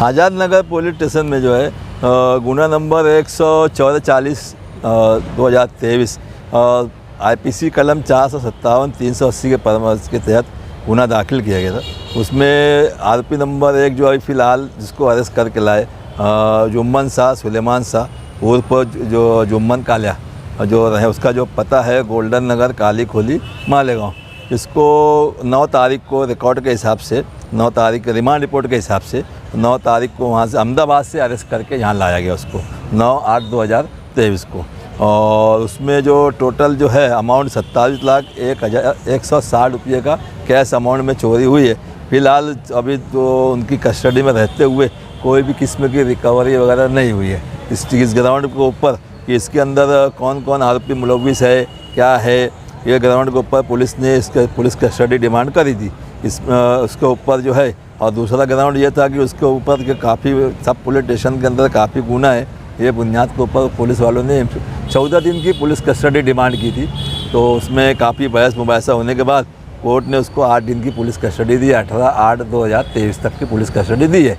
Azad Nagar police station में जो है गुना नंबर 144/2023 IPC कलम 457 380 के परामर्श के तहत गुना दाखिल किया गया था। उसमें आरोपी नंबर 1 जो अभी फ़िलहाल जिसको अरेस्ट करके लाए जुम्मन शाह सुलेमान शाह उर्फ जो जुम्मन कालिया जो रहे, उसका जो पता है गोल्डन नगर काली खोली मालेगांव। इसको 9 तारीख को रिकॉर्ड के हिसाब से 9 तारीख रिमांड रिपोर्ट के हिसाब से 9 तारीख को वहाँ से अहमदाबाद से अरेस्ट करके यहाँ लाया गया उसको 9/8/2023 को। और उसमें जो टोटल जो है अमाउंट 27,01,160 रुपये का कैश अमाउंट में चोरी हुई है। फ़िलहाल अभी तो उनकी कस्टडी में रहते हुए कोई भी किस्म की रिकवरी वगैरह नहीं हुई है। इस ग्राउंड के ऊपर कि इसके अंदर कौन कौन आरोपी मुलविस है क्या है, ये ग्राउंड के ऊपर पुलिस ने इसके पुलिस कस्टडी डिमांड करी थी उसके ऊपर जो है। और दूसरा ग्राउंड ये था कि उसके ऊपर के काफ़ी सब पुलिस स्टेशन के अंदर काफ़ी गुना है। ये बुनियाद के ऊपर पुलिस वालों ने 14 दिन की पुलिस कस्टडी डिमांड की थी। तो उसमें काफ़ी बहस मुबाहिसा होने के बाद कोर्ट ने उसको 8 दिन की पुलिस कस्टडी दी। 18/8/2023 तक की पुलिस कस्टडी दी है।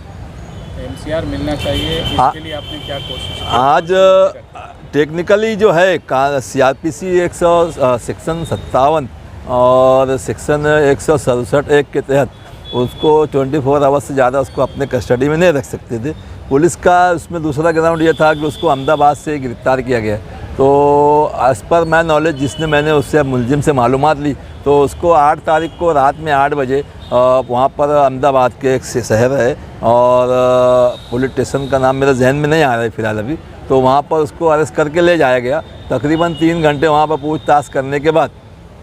MCR मिलना चाहिए, इसके लिए आपने क्या कोशिश की? आज टेक्निकली जो है CRPC सेक्शन 57 और सेक्शन 167(1) के तहत उसको 24 आवर्स से ज़्यादा उसको अपने कस्टडी में नहीं रख सकते थे। पुलिस का उसमें दूसरा ग्राउंड ये था कि उसको अहमदाबाद से गिरफ़्तार किया गया। तो एज़ पर माई नॉलेज मैंने उससे मुलजिम से मालूमात ली तो उसको 8 तारीख को रात में 8 बजे वहाँ पर अहमदाबाद के एक शहर है और पुलिस स्टेशन का नाम मेरे जहन में नहीं आ रहा है फ़िलहाल अभी। तो वहाँ पर उसको अरेस्ट करके ले जाया गया। तकरीबन 3 घंटे वहाँ पर पूछताछ करने के बाद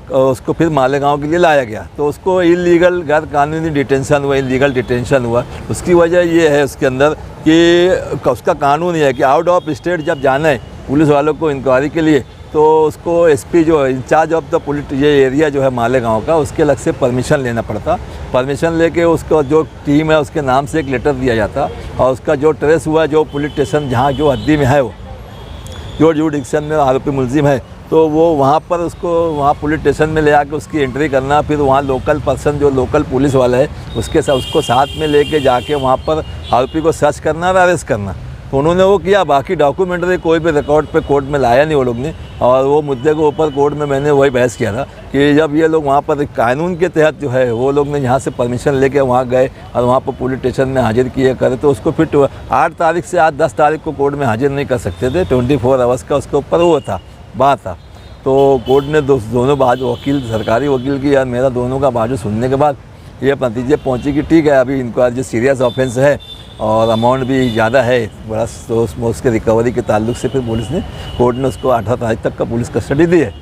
उसको फिर मालेगांव के लिए लाया गया। तो उसको इलीगल गैर कानूनी डिटेंशन हुआ, इलीगल डिटेंशन हुआ। उसकी वजह ये है उसके अंदर कि उसका कानून ये है कि आउट ऑफ स्टेट जब जाना है पुलिस वालों को इंक्वायरी के लिए तो उसको SP जो है इंचार्ज ऑफ द पुलिस ये एरिया जो है मालेगांव का, उसके अलग से परमिशन लेना पड़ता। परमिशन लेके उसको जो टीम है उसके नाम से एक लेटर दिया जाता और उसका जो ट्रेस हुआ जो पुलिस स्टेशन जहाँ जो हद्दी में है वो जो जुडिक्शन में आरोपी मुलजिम है तो वो वहाँ पर उसको वहाँ पुलिस स्टेशन में ले आके उसकी एंट्री करना। फिर वहाँ लोकल पर्सन जो लोकल पुलिस वाला है उसको साथ में लेके जाके वहाँ पर आरोपी को सर्च करना और अरेस्ट करना। तो उन्होंने वो किया। बाकी डॉक्यूमेंट्री कोई भी रिकॉर्ड पे कोर्ट में लाया नहीं वो लोग ने। और वो मुद्दे के ऊपर कोर्ट में मैंने वही बहस किया था कि जब ये लोग वहाँ पर कानून के तहत जो है वो लोग ने यहाँ से परमिशन लेके वहाँ गए और वहाँ पर पुलिस स्टेशन में हाजिर किए करे तो उसको फिर 8 तारीख से आज 10 तारीख को कोर्ट में हाजिर नहीं कर सकते थे। 24 आवर्स का उसके ऊपर वो था बात था। तो कोर्ट ने दोनों बाजू वकील सरकारी वकील की या मेरा दोनों का बाजू सुनने के बाद ये नतीजे पहुँची कि ठीक है अभी इनको जो सीरियस ऑफेंस है और अमाउंट भी ज़्यादा है बड़ा, तो उसके रिकवरी के ताल्लुक से फिर पुलिस ने कोर्ट ने उसको 18 तारीख तक का पुलिस कस्टडी दी है।